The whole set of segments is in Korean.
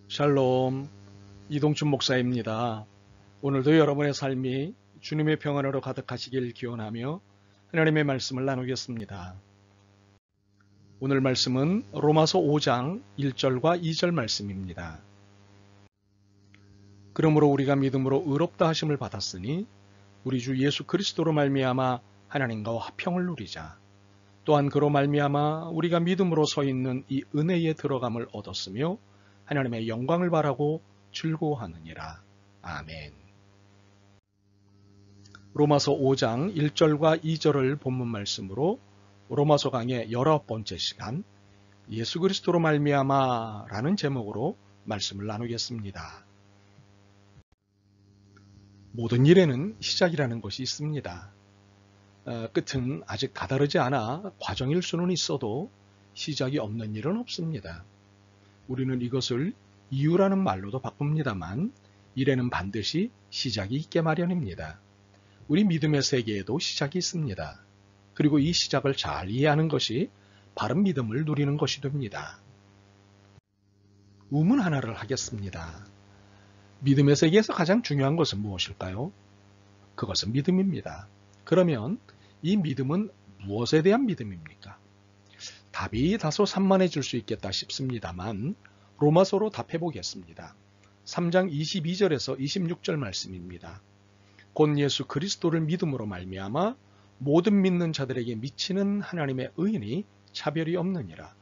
샬롬, 이동춘 목사입니다. 오늘도 여러분의 삶이 주님의 평안으로 가득하시길 기원하며 하나님의 말씀을 나누겠습니다. 오늘 말씀은 로마서 5장 1절과 2절 말씀입니다. 그러므로 우리가 믿음으로 의롭다 하심을 받았으니 우리 주 예수 그리스도로 말미암아 하나님과 화평을 누리자. 또한 그로 말미암아 우리가 믿음으로 서 있는 이 은혜에 들어감을 얻었으며 하나님의 영광을 바라고 즐거워하느니라. 아멘. 로마서 5장 1절과 2절을 본문 말씀으로 로마서 강의 19번째 시간 예수 그리스도로 말미암아 라는 제목으로 말씀을 나누겠습니다. 모든 일에는 시작이라는 것이 있습니다. 끝은 아직 다다르지 않아 과정일 수는 있어도 시작이 없는 일은 없습니다. 우리는 이것을 이유라는 말로도 바꿉니다만 일에는 반드시 시작이 있게 마련입니다. 우리 믿음의 세계에도 시작이 있습니다. 그리고 이 시작을 잘 이해하는 것이 바른 믿음을 누리는 것이 됩니다. 우문 하나를 하겠습니다. 믿음의 세계에서 가장 중요한 것은 무엇일까요? 그것은 믿음입니다. 그러면 이 믿음은 무엇에 대한 믿음입니까? 답이 다소 산만해질 수 있겠다 싶습니다만 로마서로 답해 보겠습니다. 3장 22절에서 26절 말씀입니다. 곧 예수 그리스도를 믿음으로 말미암아 모든 믿는 자들에게 미치는 하나님의 의인이 차별이 없느니라.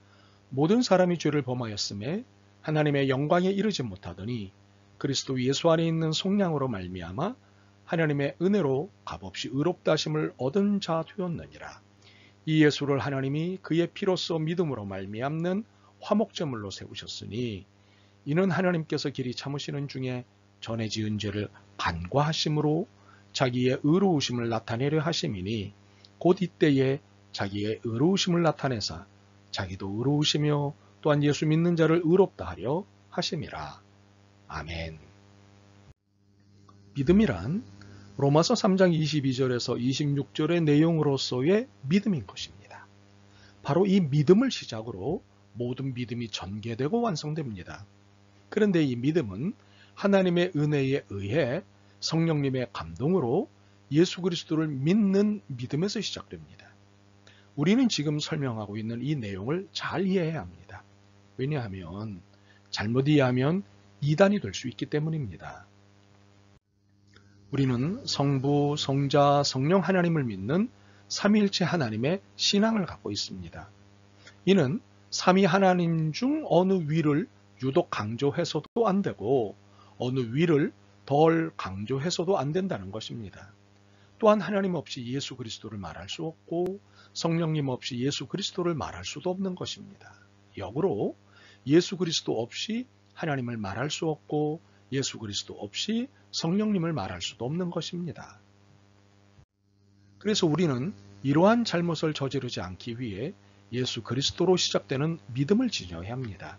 모든 사람이 죄를 범하였음에 하나님의 영광에 이르지 못하더니 그리스도 예수 안에 있는 속량으로 말미암아 하나님의 은혜로 값없이 의롭다 하심을 얻은 자 되었느니라. 이 예수를 하나님이 그의 피로써 믿음으로 말미암는 화목제물로 세우셨으니 이는 하나님께서 길이 참으시는 중에 전에 지은 죄를 간과하심으로 자기의 의로우심을 나타내려 하심이니 곧 이때에 자기의 의로우심을 나타내사 자기도 의로우시며 또한 예수 믿는 자를 의롭다 하려 하심이라. 아멘. 믿음이란 로마서 3장 22절에서 26절의 내용으로서의 믿음인 것입니다. 바로 이 믿음을 시작으로 모든 믿음이 전개되고 완성됩니다. 그런데 이 믿음은 하나님의 은혜에 의해 성령님의 감동으로 예수 그리스도를 믿는 믿음에서 시작됩니다. 우리는 지금 설명하고 있는 이 내용을 잘 이해해야 합니다. 왜냐하면 잘못 이해하면 이단이 될 수 있기 때문입니다. 우리는 성부, 성자, 성령 하나님을 믿는 삼위일체 하나님의 신앙을 갖고 있습니다. 이는 삼위 하나님 중 어느 위를 유독 강조해서도 안 되고 어느 위를 덜 강조해서도 안 된다는 것입니다. 또한 하나님 없이 예수 그리스도를 말할 수 없고 성령님 없이 예수 그리스도를 말할 수도 없는 것입니다. 역으로 예수 그리스도 없이 하나님을 말할 수 없고 예수 그리스도 없이 성령님을 말할 수도 없는 것입니다. 그래서 우리는 이러한 잘못을 저지르지 않기 위해 예수 그리스도로 시작되는 믿음을 지녀야 합니다.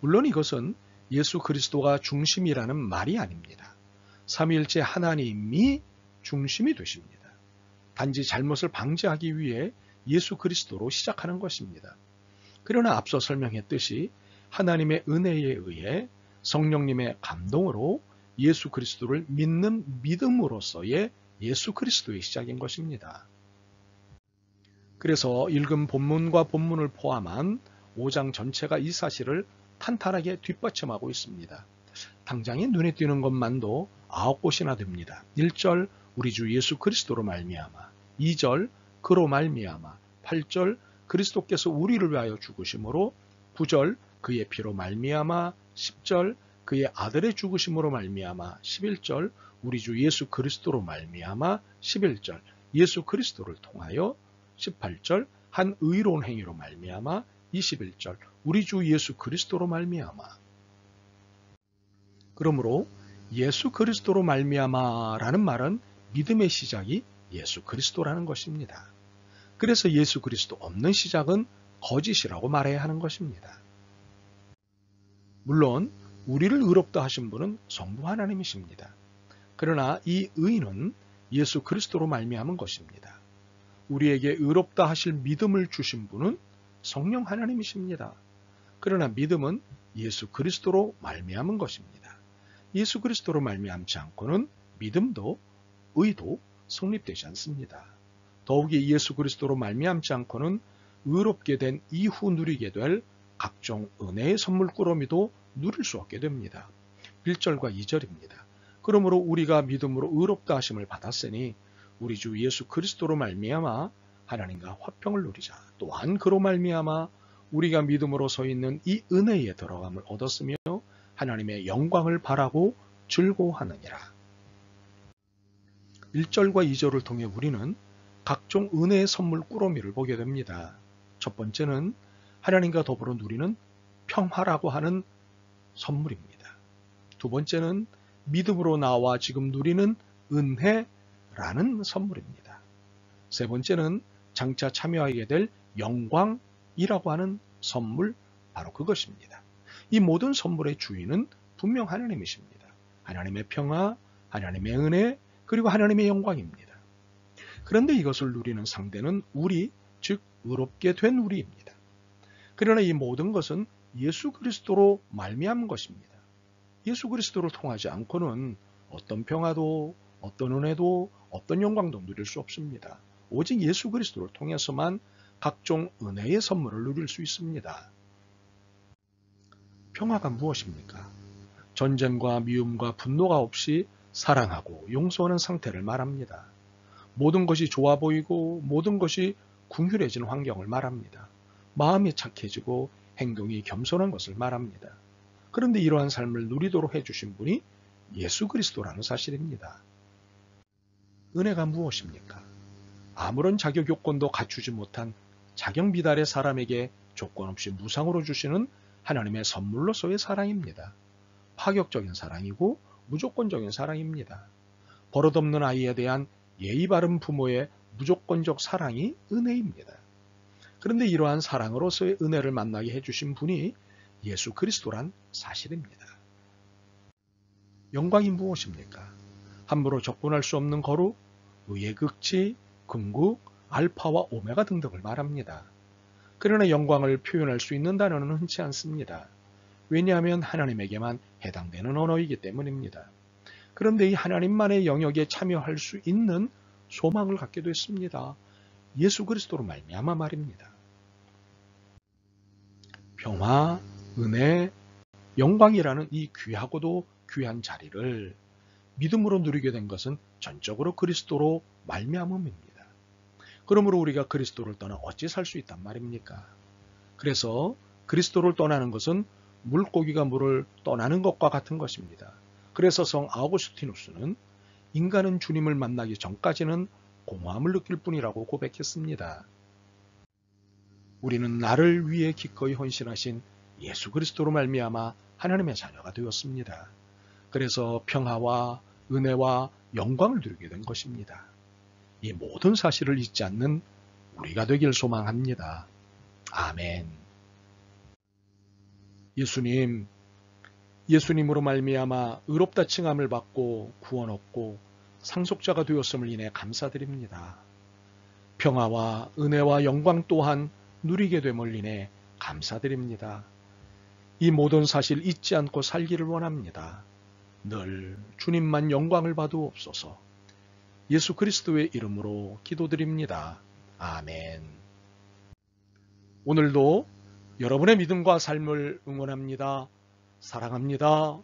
물론 이것은 예수 그리스도가 중심이라는 말이 아닙니다. 삼위일체 하나님이 중심이 되십니다. 단지 잘못을 방지하기 위해 예수 그리스도로 시작하는 것입니다. 그러나 앞서 설명했듯이 하나님의 은혜에 의해 성령님의 감동으로 예수 그리스도를 믿는 믿음으로서의 예수 그리스도의 시작인 것입니다. 그래서 읽은 본문과 본문을 포함한 5장 전체가 이 사실을 탄탄하게 뒷받침하고 있습니다. 당장에 눈에 띄는 것만도 9곳이나 됩니다. 1절 우리 주 예수 그리스도로 말미암아, 2절 그로 말미암아, 8절 그리스도께서 우리를 위하여 죽으심으로, 9절 그의 피로 말미암아, 10절 그의 아들의 죽으심으로 말미암아, 11절 우리 주 예수 그리스도로 말미암아, 11절 예수 그리스도를 통하여, 18절 한 의로운 행위로 말미암아, 21절 우리 주 예수 그리스도로 말미암아. 그러므로 예수 그리스도로 말미암아라는 말은 믿음의 시작이 예수 그리스도라는 것입니다. 그래서 예수 그리스도 없는 시작은 거짓이라고 말해야 하는 것입니다. 물론 우리를 의롭다 하신 분은 성부 하나님이십니다. 그러나 이 의는 예수 그리스도로 말미암은 것입니다. 우리에게 의롭다 하실 믿음을 주신 분은 성령 하나님이십니다. 그러나 믿음은 예수 그리스도로 말미암은 것입니다. 예수 그리스도로 말미암지 않고는 믿음도 의도 성립되지 않습니다. 더욱이 예수 그리스도로 말미암지 않고는 의롭게 된 이후 누리게 될 각종 은혜의 선물 꾸러미도 누릴 수 없게 됩니다. 1절과 2절입니다. 그러므로 우리가 믿음으로 의롭다 하심을 받았으니 우리 주 예수 그리스도로 말미암아 하나님과 화평을 누리자. 또한 그로 말미암아 우리가 믿음으로 서 있는 이 은혜에 들어감을 얻었으며 하나님의 영광을 바라고 즐거워하느니라. 1절과 2절을 통해 우리는 각종 은혜의 선물 꾸러미를 보게 됩니다. 첫 번째는 하나님과 더불어 누리는 평화라고 하는 선물입니다. 두 번째는 믿음으로 나와 지금 누리는 은혜라는 선물입니다. 세 번째는 장차 참여하게 될 영광이라고 하는 선물, 바로 그것입니다. 이 모든 선물의 주인은 분명 하나님이십니다. 하나님의 평화, 하나님의 은혜, 그리고 하나님의 영광입니다. 그런데 이것을 누리는 상대는 우리, 즉 의롭게 된 우리입니다. 그러나 이 모든 것은 예수 그리스도로 말미암은 것입니다. 예수 그리스도를 통하지 않고는 어떤 평화도, 어떤 은혜도, 어떤 영광도 누릴 수 없습니다. 오직 예수 그리스도를 통해서만 각종 은혜의 선물을 누릴 수 있습니다. 평화가 무엇입니까? 전쟁과 미움과 분노가 없이 사랑하고 용서하는 상태를 말합니다. 모든 것이 좋아 보이고 모든 것이 궁휼해진 환경을 말합니다. 마음이 착해지고 행동이 겸손한 것을 말합니다. 그런데 이러한 삶을 누리도록 해주신 분이 예수 그리스도라는 사실입니다. 은혜가 무엇입니까? 아무런 자격 요건도 갖추지 못한 자격 미달의 사람에게 조건 없이 무상으로 주시는 하나님의 선물로서의 사랑입니다. 파격적인 사랑이고 무조건적인 사랑입니다. 버릇없는 아이에 대한 예의 바른 부모의 무조건적 사랑이 은혜입니다. 그런데 이러한 사랑으로서의 은혜를 만나게 해주신 분이 예수 그리스도란 사실입니다. 영광이 무엇입니까? 함부로 접근할 수 없는 거룩, 의의 극치, 궁극, 알파와 오메가 등등을 말합니다. 그러나 영광을 표현할 수 있는 단어는 흔치 않습니다. 왜냐하면 하나님에게만 해당되는 언어이기 때문입니다. 그런데 이 하나님만의 영역에 참여할 수 있는 소망을 갖게 됐습니다. 예수 그리스도로 말미암아 말입니다. 평화, 은혜, 영광이라는 이 귀하고도 귀한 자리를 믿음으로 누리게 된 것은 전적으로 그리스도로 말미암음입니다. 그러므로 우리가 그리스도를 떠나 어찌 살 수 있단 말입니까? 그래서 그리스도를 떠나는 것은 물고기가 물을 떠나는 것과 같은 것입니다. 그래서 성 아우구스티누스는 인간은 주님을 만나기 전까지는 공허함을 느낄 뿐이라고 고백했습니다. 우리는 나를 위해 기꺼이 헌신하신 예수 그리스도로 말미암아 하나님의 자녀가 되었습니다. 그래서 평화와 은혜와 영광을 누리게 된 것입니다. 이 모든 사실을 잊지 않는 우리가 되길 소망합니다. 아멘. 예수님으로 말미암아 의롭다 칭함을 받고 구원 얻고 상속자가 되었음을 인해 감사드립니다. 평화와 은혜와 영광 또한 누리게 됨을 인해 감사드립니다. 이 모든 사실 잊지 않고 살기를 원합니다. 늘 주님만 영광을 받으옵소서. 예수 그리스도의 이름으로 기도드립니다. 아멘. 오늘도 여러분의 믿음과 삶을 응원합니다. 사랑합니다.